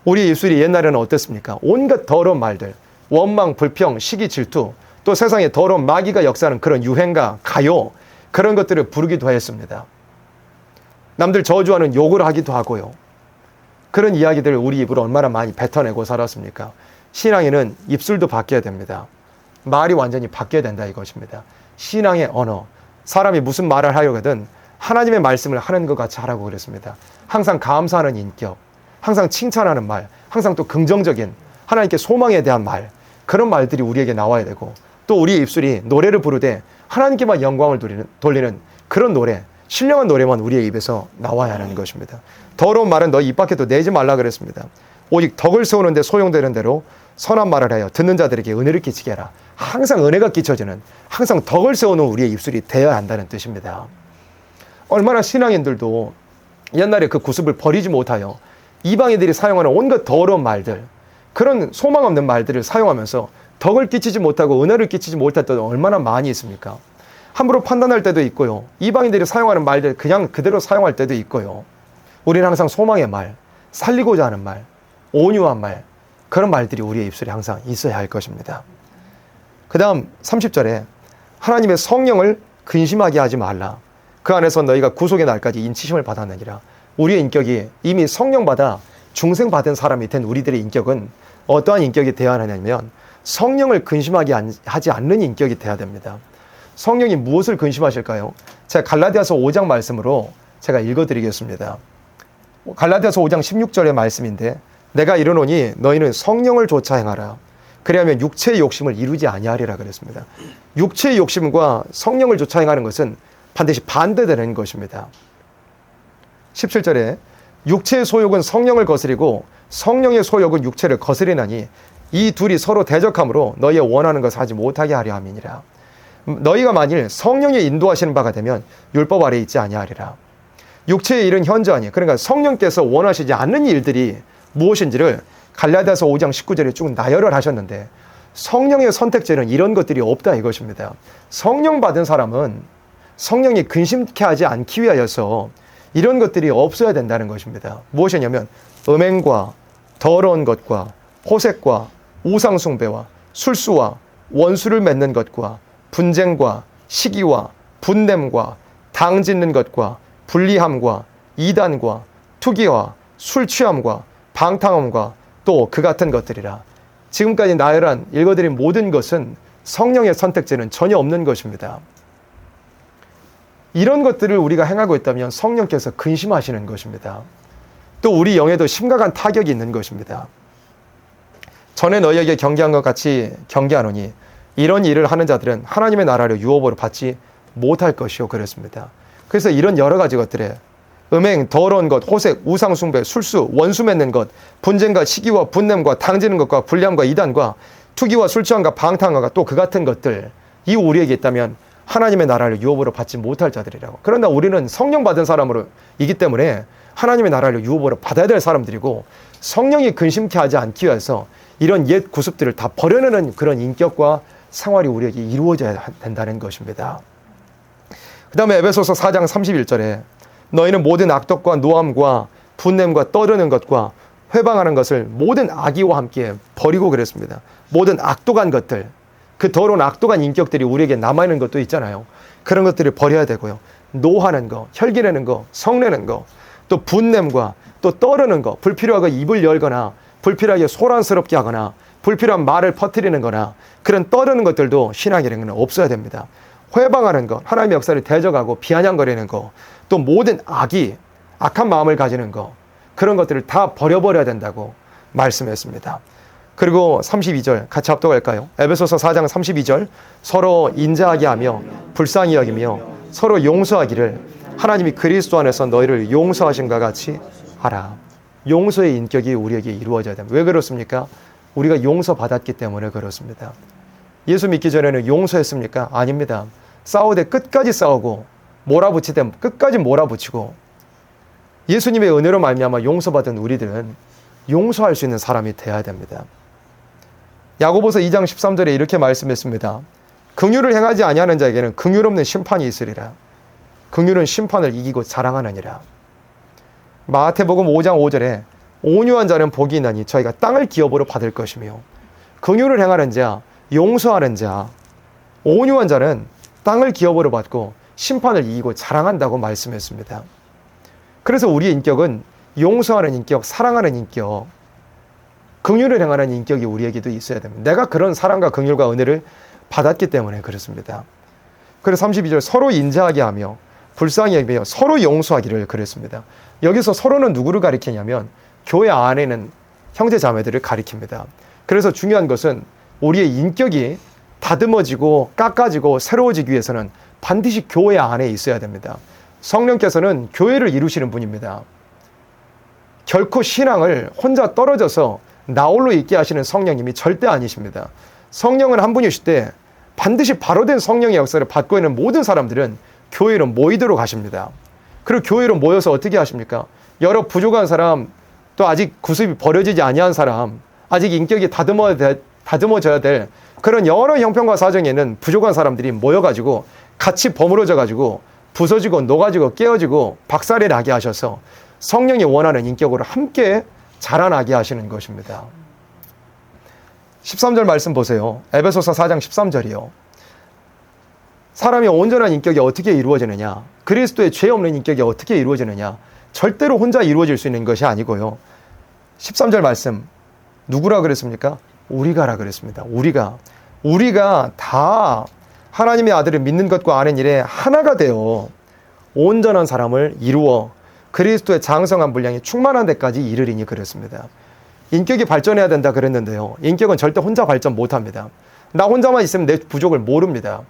우리의 입술이 옛날에는 어땠습니까? 온갖 더러운 말들, 원망, 불평, 시기, 질투, 또 세상에 더러운 마귀가 역사하는 그런 유행가, 가요, 그런 것들을 부르기도 했습니다. 남들 저주하는 욕을 하기도 하고요. 그런 이야기들을 우리 입으로 얼마나 많이 뱉어내고 살았습니까? 신앙인은 입술도 바뀌어야 됩니다. 말이 완전히 바뀌어야 된다 이것입니다. 신앙의 언어, 사람이 무슨 말을 하려고 하든 하나님의 말씀을 하는 것 같이 하라고 그랬습니다. 항상 감사하는 인격, 항상 칭찬하는 말, 항상 또 긍정적인 하나님께 소망에 대한 말, 그런 말들이 우리에게 나와야 되고 또 우리의 입술이 노래를 부르되 하나님께만 영광을 돌리는 그런 노래, 신령한 노래만 우리의 입에서 나와야 하는 것입니다. 더러운 말은 너희 입 밖에도 내지 말라 그랬습니다. 오직 덕을 세우는 데 소용되는 대로 선한 말을 하여 듣는 자들에게 은혜를 끼치게 해라. 항상 은혜가 끼쳐지는, 항상 덕을 세우는 우리의 입술이 되어야 한다는 뜻입니다. 얼마나 신앙인들도 옛날에 그 구습을 버리지 못하여 이방인들이 사용하는 온갖 더러운 말들, 그런 소망 없는 말들을 사용하면서 덕을 끼치지 못하고 은혜를 끼치지 못할 때도 얼마나 많이 있습니까? 함부로 판단할 때도 있고요. 이방인들이 사용하는 말들 그냥 그대로 사용할 때도 있고요. 우리는 항상 소망의 말, 살리고자 하는 말, 온유한 말, 그런 말들이 우리의 입술에 항상 있어야 할 것입니다. 그 다음 30절에 하나님의 성령을 근심하게 하지 말라. 그 안에서 너희가 구속의 날까지 인치심을 받았느니라. 우리의 인격이 이미 성령 받아 중생 받은 사람이 된 우리들의 인격은 어떠한 인격이 되어야 하냐면 성령을 근심하게 하지 않는 인격이 되어야 됩니다. 성령이 무엇을 근심하실까요? 제가 갈라디아서 5장 말씀으로 제가 읽어드리겠습니다. 갈라디아서 5장 16절의 말씀인데 내가 이르노니 너희는 성령을 좇아 행하라. 그리하면 육체의 욕심을 이루지 아니하리라 그랬습니다. 육체의 욕심과 성령을 좇아 행하는 것은 반드시 반대되는 것입니다. 17절에 육체의 소욕은 성령을 거스리고 성령의 소욕은 육체를 거스리나니 이 둘이 서로 대적함으로 너희의 원하는 것을 하지 못하게 하려 함이니라. 너희가 만일 성령의 인도하시는 바가 되면 율법 아래에 있지 아니하리라. 육체의 일은 현저하니, 그러니까 성령께서 원하시지 않는 일들이 무엇인지를 갈라디아서 5장 19절에 쭉 나열을 하셨는데 성령의 선택죄는 이런 것들이 없다 이것입니다. 성령 받은 사람은 성령이 근심케 하지 않기 위하여서 이런 것들이 없어야 된다는 것입니다. 무엇이냐면 음행과 더러운 것과 호색과 우상숭배와 술수와 원수를 맺는 것과 분쟁과 시기와 분냄과 당짓는 것과 불리함과 이단과 투기와 술 취함과 방탕함과 또 그 같은 것들이라. 지금까지 나열한 읽어드린 모든 것은 성령의 선택죄는 전혀 없는 것입니다. 이런 것들을 우리가 행하고 있다면 성령께서 근심하시는 것입니다. 또 우리 영에도 심각한 타격이 있는 것입니다. 전에 너희에게 경계한 것 같이 경계하노니 이런 일을 하는 자들은 하나님의 나라를 유업으로 받지 못할 것이요 그랬습니다. 그래서 이런 여러 가지 것들에 음행, 더러운 것, 호색, 우상숭배, 술수, 원수 맺는 것, 분쟁과 시기와 분냄과 당지는 것과 불량과 이단과 투기와 술취함과 방탕함과 또 그 같은 것들, 이 우리에게 있다면 하나님의 나라를 유업으로 받지 못할 자들이라고. 그러나 우리는 성령 받은 사람이기 때문에 하나님의 나라를 유업으로 받아야 될 사람들이고 성령이 근심케 하지 않기 위해서 이런 옛 구습들을 다 버려내는 그런 인격과 생활이 우리에게 이루어져야 된다는 것입니다. 그 다음에 에베소서 4장 31절에 너희는 모든 악독과 노함과 분냄과 떠드는 것과 회방하는 것을 모든 악의와 함께 버리고 그랬습니다. 모든 악독한 것들, 그 더러운 악독한 인격들이 우리에게 남아있는 것도 있잖아요. 그런 것들을 버려야 되고요. 노하는 거, 혈기내는 거, 성내는 거, 또 분냄과 또 떠르는 거, 불필요하게 입을 열거나 불필요하게 소란스럽게 하거나 불필요한 말을 퍼뜨리는 거나 그런 떠드는 것들도 신앙이라는 건 없어야 됩니다. 회방하는 것, 하나님의 역사를 대적하고 비아냥거리는 것, 또 모든 악한 마음을 가지는 것, 그런 것들을 다 버려버려야 된다고 말씀했습니다. 그리고 32절 같이 합독할까요? 에베소서 4장 32절 서로 인자하게 하며 불쌍히 여기며 서로 용서하기를 하나님이 그리스도 안에서 너희를 용서하신과 같이 하라. 용서의 인격이 우리에게 이루어져야 됩니다. 왜 그렇습니까? 우리가 용서받았기 때문에 그렇습니다. 예수 믿기 전에는 용서했습니까? 아닙니다. 싸우되 끝까지 싸우고 몰아붙이되 끝까지 몰아붙이고 예수님의 은혜로 말미암아 용서받은 우리들은 용서할 수 있는 사람이 되어야 됩니다. 야고보서 2장 13절에 이렇게 말씀했습니다. 긍휼을 행하지 아니하는 자에게는 긍휼 없는 심판이 있으리라. 긍휼은 심판을 이기고 자랑하느니라. 마태복음 5장 5절에 온유한 자는 복이 있나니 저희가 땅을 기업으로 받을 것이며 긍휼을 행하는 자, 용서하는 자, 온유한 자는 땅을 기업으로 받고 심판을 이기고 자랑한다고 말씀했습니다. 그래서 우리의 인격은 용서하는 인격, 사랑하는 인격, 긍휼을 행하는 인격이 우리에게도 있어야 됩니다. 내가 그런 사랑과 긍휼과 은혜를 받았기 때문에 그렇습니다. 그래서 32절 서로 인자하게 하며 불쌍히 여기며 서로 용서하기를 그랬습니다. 여기서 서로는 누구를 가리키냐면 교회 안에 있는 형제 자매들을 가리킵니다. 그래서 중요한 것은 우리의 인격이 다듬어지고 깎아지고 새로워지기 위해서는 반드시 교회 안에 있어야 됩니다. 성령께서는 교회를 이루시는 분입니다. 결코 신앙을 혼자 떨어져서 나홀로 있게 하시는 성령님이 절대 아니십니다. 성령은 한 분이실 때 반드시 바로된 성령의 역사를 받고 있는 모든 사람들은 교회로 모이도록 하십니다. 그리고 교회로 모여서 어떻게 하십니까? 여러 부족한 사람, 또 아직 구습이 버려지지 아니한 사람, 아직 인격이 다듬어져야 될 그런 여러 형편과 사정에 있는 부족한 사람들이 모여가지고 같이 버무러져가지고 부서지고 녹아지고 깨어지고 박살이 나게 하셔서 성령이 원하는 인격으로 함께 자라나게 하시는 것입니다. 13절 말씀 보세요. 에베소서 4장 13절이요. 사람이 온전한 인격이 어떻게 이루어지느냐? 그리스도의 죄 없는 인격이 어떻게 이루어지느냐? 절대로 혼자 이루어질 수 있는 것이 아니고요. 13절 말씀 누구라 그랬습니까? 우리가라 그랬습니다. 우리가 다 하나님의 아들을 믿는 것과 아는 일에 하나가 되어 온전한 사람을 이루어 그리스도의 장성한 분량이 충만한 데까지 이르리니 그랬습니다. 인격이 발전해야 된다 그랬는데요. 인격은 절대 혼자 발전 못합니다. 나 혼자만 있으면 내 부족을 모릅니다.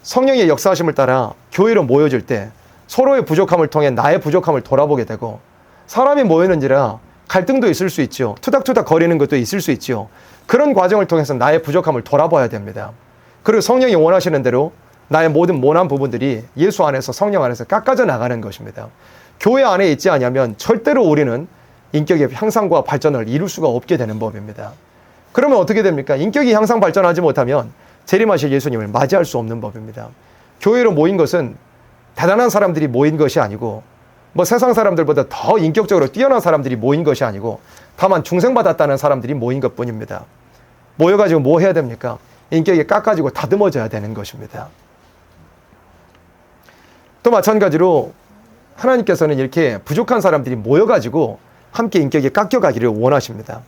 성령의 역사하심을 따라 교회로 모여질 때 서로의 부족함을 통해 나의 부족함을 돌아보게 되고 사람이 모이는지라 갈등도 있을 수 있죠. 투닥투닥 거리는 것도 있을 수 있죠. 그런 과정을 통해서 나의 부족함을 돌아봐야 됩니다. 그리고 성령이 원하시는 대로 나의 모든 모난 부분들이 예수 안에서 성령 안에서 깎아져 나가는 것입니다. 교회 안에 있지 않으면 절대로 우리는 인격의 향상과 발전을 이룰 수가 없게 되는 법입니다. 그러면 어떻게 됩니까? 인격이 향상 발전하지 못하면 재림하실 예수님을 맞이할 수 없는 법입니다. 교회로 모인 것은 대단한 사람들이 모인 것이 아니고 세상 사람들보다 더 인격적으로 뛰어난 사람들이 모인 것이 아니고 다만 중생받았다는 사람들이 모인 것뿐입니다. 모여가지고 뭐 해야 됩니까? 인격이 깎아지고 다듬어져야 되는 것입니다. 또 마찬가지로 하나님께서는 이렇게 부족한 사람들이 모여가지고 함께 인격이 깎여가기를 원하십니다.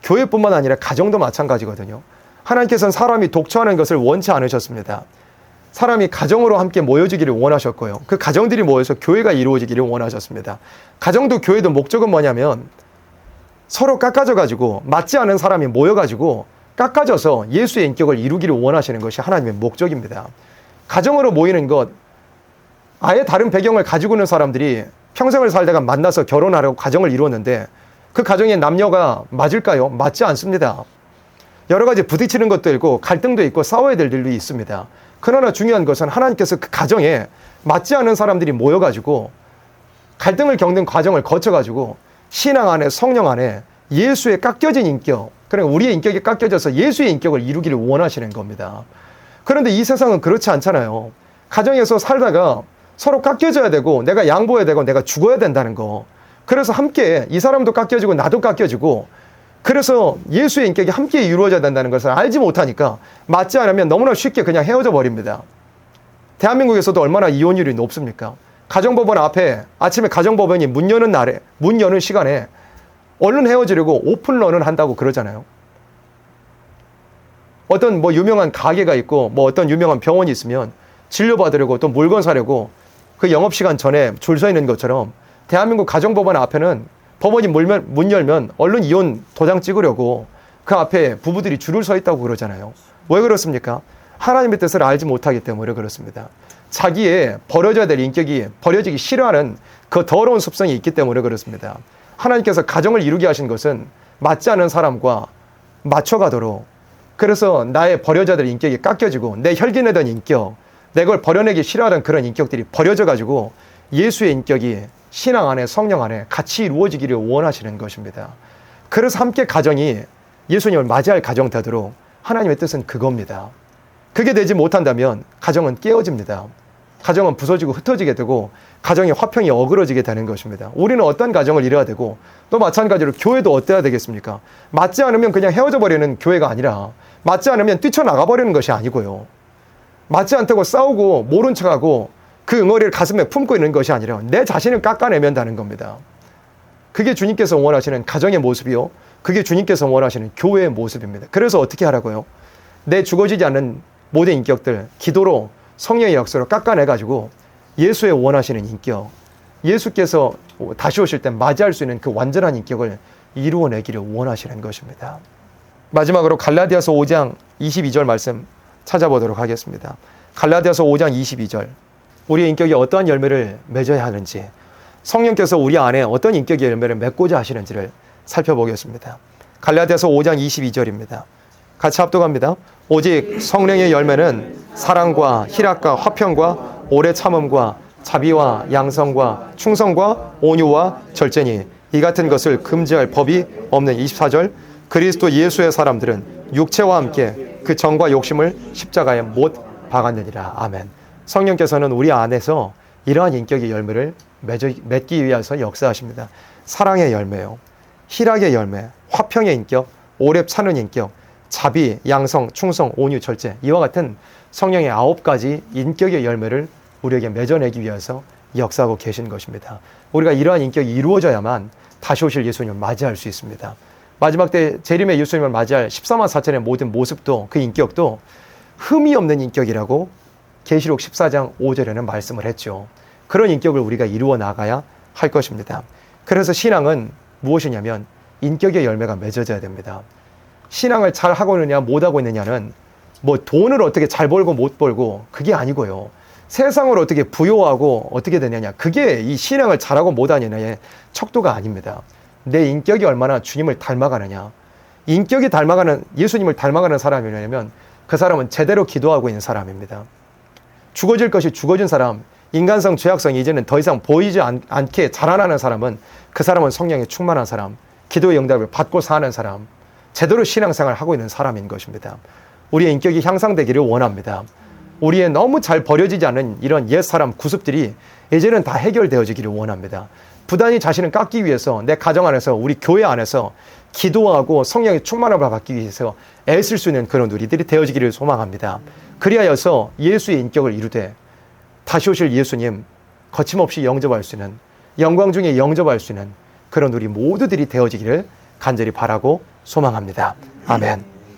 교회뿐만 아니라 가정도 마찬가지거든요. 하나님께서는 사람이 독처하는 것을 원치 않으셨습니다. 사람이 가정으로 함께 모여지기를 원하셨고요. 그 가정들이 모여서 교회가 이루어지기를 원하셨습니다. 가정도 교회도 목적은 뭐냐면 서로 깎아져가지고 맞지 않은 사람이 모여가지고 깎아져서 예수의 인격을 이루기를 원하시는 것이 하나님의 목적입니다. 가정으로 모이는 것, 아예 다른 배경을 가지고 있는 사람들이 평생을 살다가 만나서 결혼하려고 가정을 이루었는데 그 가정의 남녀가 맞을까요? 맞지 않습니다. 여러 가지 부딪히는 것도 있고 갈등도 있고 싸워야 될 일도 있습니다. 그러나 중요한 것은 하나님께서 그 가정에 맞지 않은 사람들이 모여가지고 갈등을 겪는 과정을 거쳐가지고 신앙 안에 성령 안에 예수의 깎여진 인격, 그러니까 우리의 인격이 깎여져서 예수의 인격을 이루기를 원하시는 겁니다. 그런데 이 세상은 그렇지 않잖아요. 가정에서 살다가 서로 깎여져야 되고 내가 양보해야 되고 내가 죽어야 된다는 거. 그래서 함께 이 사람도 깎여지고 나도 깎여지고 그래서 예수의 인격이 함께 이루어져야 된다는 것을 알지 못하니까 맞지 않으면 너무나 쉽게 그냥 헤어져 버립니다. 대한민국에서도 얼마나 이혼율이 높습니까? 가정법원 앞에 아침에 가정법원이 문 여는 시간에 얼른 헤어지려고 오픈런을 한다고 그러잖아요. 어떤 뭐 유명한 가게가 있고 뭐 어떤 유명한 병원이 있으면 진료받으려고 또 물건 사려고 그 영업시간 전에 줄 서 있는 것처럼 대한민국 가정법원 앞에는 법원이 문 열면 얼른 이혼 도장 찍으려고 그 앞에 부부들이 줄을 서 있다고 그러잖아요. 왜 그렇습니까? 하나님의 뜻을 알지 못하기 때문에 그렇습니다. 자기의 버려져야 될 인격이 버려지기 싫어하는 그 더러운 습성이 있기 때문에 그렇습니다. 하나님께서 가정을 이루게 하신 것은 맞지 않은 사람과 맞춰가도록, 그래서 나의 버려져야 될 인격이 깎여지고 내 혈기내던 인격, 내 걸 버려내기 싫어하던 그런 인격들이 버려져가지고 예수의 인격이 신앙 안에 성령 안에 같이 이루어지기를 원하시는 것입니다. 그래서 함께 가정이 예수님을 맞이할 가정 되도록 하나님의 뜻은 그겁니다. 그게 되지 못한다면 가정은 깨어집니다. 가정은 부서지고 흩어지게 되고 가정의 화평이 어그러지게 되는 것입니다. 우리는 어떤 가정을 이뤄야 되고 또 마찬가지로 교회도 어때야 되겠습니까? 맞지 않으면 그냥 헤어져 버리는 교회가 아니라 맞지 않으면 뛰쳐나가 버리는 것이 아니고요. 맞지 않다고 싸우고 모른 척하고 그 응어리를 가슴에 품고 있는 것이 아니라 내 자신을 깎아내면 되는 겁니다. 그게 주님께서 원하시는 가정의 모습이요. 그게 주님께서 원하시는 교회의 모습입니다. 그래서 어떻게 하라고요? 내 죽어지지 않는 모든 인격들 기도로 성령의 역사로 깎아내가지고 예수의 원하시는 인격, 예수께서 다시 오실 때 맞이할 수 있는 그 완전한 인격을 이루어내기를 원하시는 것입니다. 마지막으로 갈라디아서 5장 22절 말씀 찾아보도록 하겠습니다. 갈라디아서 5장 22절, 우리의 인격이 어떠한 열매를 맺어야 하는지, 성령께서 우리 안에 어떤 인격의 열매를 맺고자 하시는지를 살펴보겠습니다. 갈라디아서 5장 22절입니다. 같이 합독합니다. 오직 성령의 열매는 사랑과 희락과 화평과 오래 참음과 자비와 양성과 충성과 온유와 절제니 이 같은 것을 금지할 법이 없는 24절, 그리스도 예수의 사람들은 육체와 함께 그 정과 욕심을 십자가에 못 박았느니라. 아멘. 성령께서는 우리 안에서 이러한 인격의 열매를 맺기 위해서 역사하십니다. 사랑의 열매요, 희락의 열매, 화평의 인격, 오래 참는 인격, 자비, 양성, 충성, 온유, 절제, 이와 같은 성령의 9가지 인격의 열매를 우리에게 맺어내기 위해서 역사하고 계신 것입니다. 우리가 이러한 인격이 이루어져야만 다시 오실 예수님을 맞이할 수 있습니다. 마지막 때 재림의 예수님을 맞이할 14만 4천의 모든 모습도, 그 인격도 흠이 없는 인격이라고 계시록 14장 5절에는 말씀을 했죠. 그런 인격을 우리가 이루어 나가야 할 것입니다. 그래서 신앙은 무엇이냐면 인격의 열매가 맺어져야 됩니다. 신앙을 잘 하고 있느냐 못하고 있느냐는 뭐 돈을 어떻게 잘 벌고 못 벌고 그게 아니고요. 세상을 어떻게 부여하고 어떻게 되느냐, 그게 이 신앙을 잘하고 못하느냐의 척도가 아닙니다. 내 인격이 얼마나 주님을 닮아가느냐. 인격이 닮아가는, 예수님을 닮아가는 사람이냐면 그 사람은 제대로 기도하고 있는 사람입니다. 죽어질 것이 죽어진 사람, 인간성, 죄악성이 이제는 더 이상 보이지 않게 자라나는 사람은 그 사람은 성령에 충만한 사람, 기도의 응답을 받고 사는 사람, 제대로 신앙생활을 하고 있는 사람인 것입니다. 우리의 인격이 향상되기를 원합니다. 우리의 너무 잘 버려지지 않은 이런 옛사람 구습들이 이제는 다 해결되어지기를 원합니다. 부단히 자신을 깎기 위해서 내 가정 안에서, 우리 교회 안에서 기도하고 성령의 충만함을 받기 위해서 애쓸 수 있는 그런 우리들이 되어지기를 소망합니다. 그리하여서 예수의 인격을 이루되 다시 오실 예수님 거침없이 영접할 수 있는, 영광 중에 영접할 수 있는 그런 우리 모두들이 되어지기를 간절히 바라고 소망합니다. 아멘.